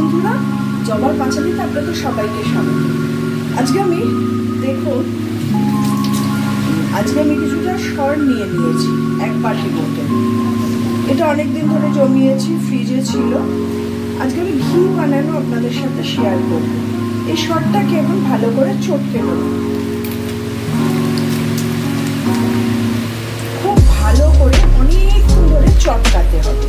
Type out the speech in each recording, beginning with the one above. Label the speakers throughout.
Speaker 1: বন্ধুরা, জবার পাঁচালিতে আপনাদের সবাইকে স্বাগত। আজকে আমি কিছুটা সর নিয়ে নিয়েছি, এক বাটি মতো। এটা অনেকদিন ধরে জমিয়েছি, ফ্রিজে ছিল। আজকে আমি ঘি বানানো আপনাদের সাথে শেয়ার করব। এই সরটাকে এখন ভালো করে চটকে নেব, খুব ভালো করে অনেকক্ষণ ধরে চটকাতে হবে।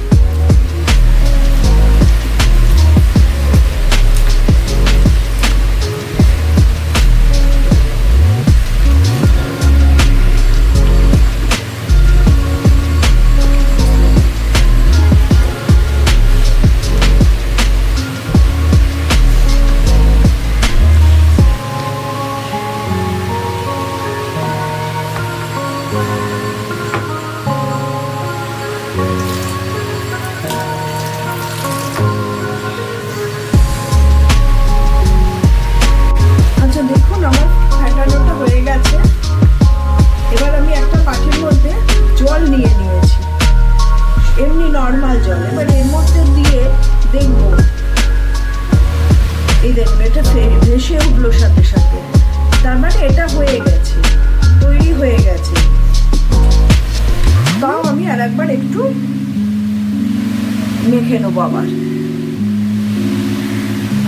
Speaker 1: নর্মাল জল এবার এর মধ্যে দিয়ে দেখবো, এই দেখুন এটা ভেসে উঠলো সাথে সাথে, তার মানে এটা হয়ে গেছে, তৈরি হয়ে গেছে। তাও আমি আর একবার একটু মেখে নেবো আবার।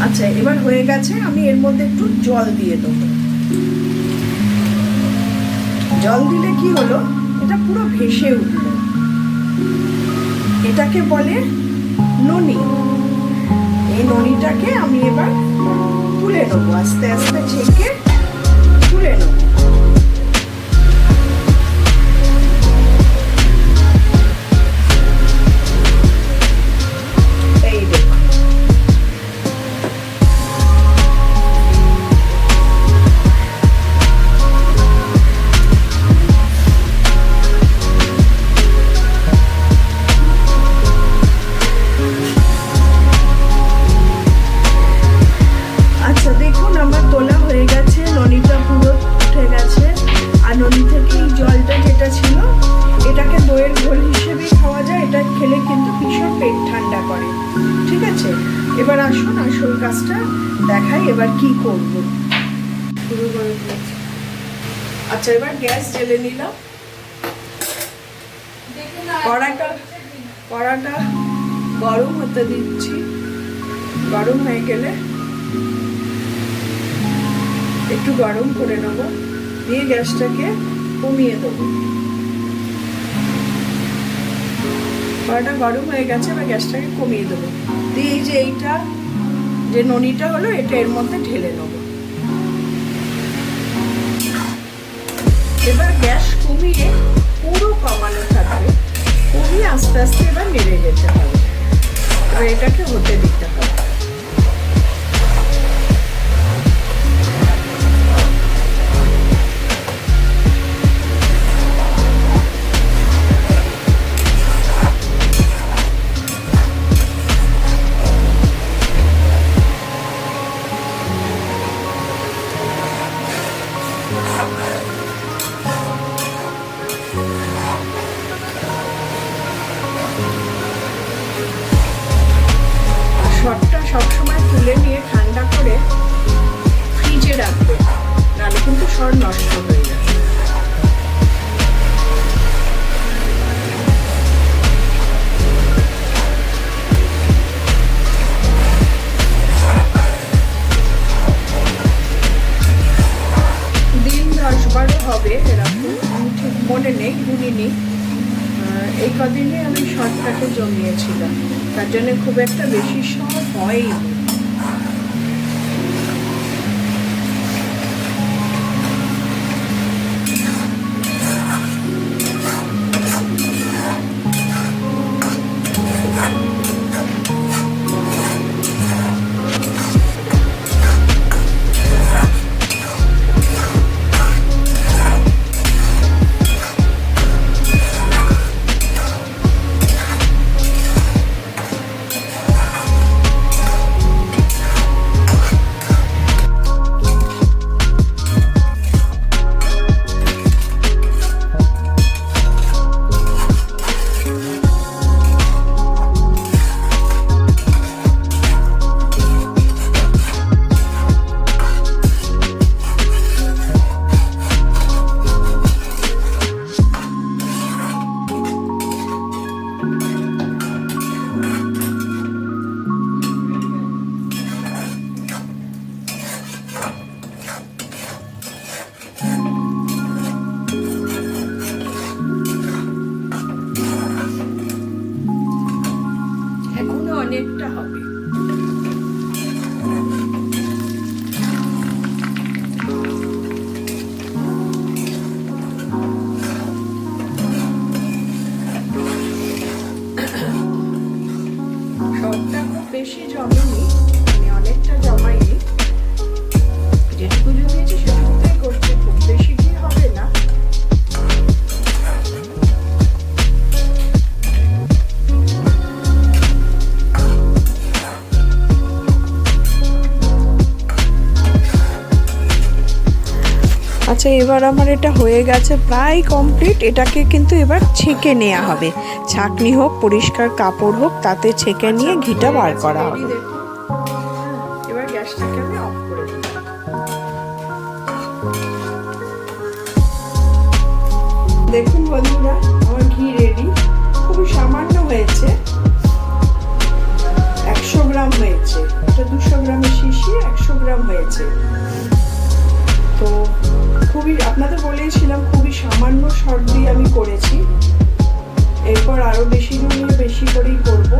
Speaker 1: আচ্ছা, এবার হয়ে গেছে, আমি এর মধ্যে একটু জল দিয়ে দেবো। জল দিলে কি হলো, এটা পুরো ভেসে উঠলো। এটাকে বলে ননি। এই ননিটাকে আমি এবার তুলে নেবো, আস্তে আস্তে ছেঁকে তুলে নেবো। এই দেখো, এবার আসুন আসল কাজটা দেখাই, এবার কি করব। শুরু করে দিয়েছি। আচ্ছা, এবার গ্যাস জ্বেলে নিলাম। কড়াটা গরম হতে দিচ্ছি। গরম হয়ে গেলে একটু গরম করে নেব, দিয়ে গ্যাসটাকে কমিয়ে দেবো। কড়াটা গরম হয়ে গেছে, এবার গ্যাসটাকে কমিয়ে দেবো। দিয়ে এই যে এইটা যে ননিটা হলো, এটা এর মধ্যে ঢেলে নেব। এবার গ্যাস কমিয়ে পুরো কমানো থাকবে, কমিয়ে আস্তে আস্তে এবার নেড়ে যেতে হবে। এবার এটাকে হতে দিতে হবে। সরটা সবসময় তুলে নিয়ে ঠান্ডা করে ফ্রিজে রাখবে, নাহলে কিন্তু সর নষ্ট হয়ে যাবে। দিন 10-12 হবে এরকম, আমি ঠিক মনে নেই, গুনিনি। এই কদিনে আমি সরটাকে জমিয়েছিলাম, তার জন্য খুব একটা বেশি সর হয়নি। জমেনি, মানে অনেকটা জমাইনি, যেটুকু জমিয়েছি সেটুকুতেই করছি, খুব বেশি কি হবে না। আচ্ছা, এবার আমার এটা হয়ে গেছে প্রায় কমপ্লিট। এটাকে কিন্তু এবার ছেঁকে নেওয়া হবে, ছাঁকনি হোক পরিষ্কার কাপড় হোক, তাতে ছেঁকে নিয়ে ঘিটা বার করা হবে। এবার গ্যাসটাকে আমি অফ করে দিলাম। দেখুন বন্ধুরা, আমার ঘি রেডি। খুবই সামান্য হয়েছে, 100 গ্রাম হয়েছে। এটা 200 গ্রামের শিশি, 100 গ্রাম হয়েছে। তো খুবই, আপনাদের বলেইছিলাম খুবই সামান্য শর্ট দিয়ে আমি করেছি। এরপর আরো বেশি জমিয়ে বেশি করেই করব।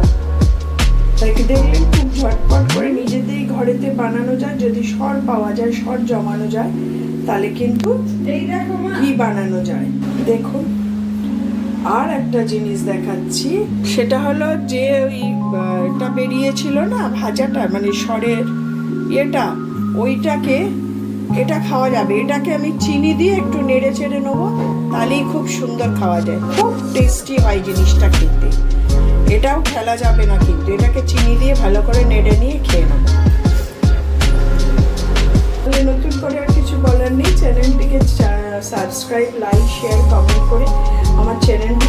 Speaker 1: তাই দেখলেন খুব ঝটপট করে নিজেদেরই ঘরেতে বানানো যায়। যদি সর পাওয়া যায়, সর জমানো যায়, তাহলে কিন্তু ঘি বানানো যায়। দেখুন, আর একটা জিনিস দেখাচ্ছি, সেটা হলো যে ওই এটা বেরিয়েছিল না ভাজাটা, মানে সরের এটা, ওইটাকে এটা খাওয়া যাবে। এটাকে আমি চিনি দিয়ে একটু নেড়ে চেড়ে নেবো, তাহলেই খুব সুন্দর খাওয়া যায়, খুব টেস্টি হয় জিনিসটা খেতে। এটাও ফেলা যাবে না কিন্তু, এটাকে চিনি দিয়ে ভালো করে নেড়ে নিয়ে খেয়ে নেবো। তাহলে নতুন করে আর কিছু বলার নেই, চ্যানেলটিকে সাবস্ক্রাইব, লাইক, শেয়ার, কমেন্ট করে আমার চ্যানেলটি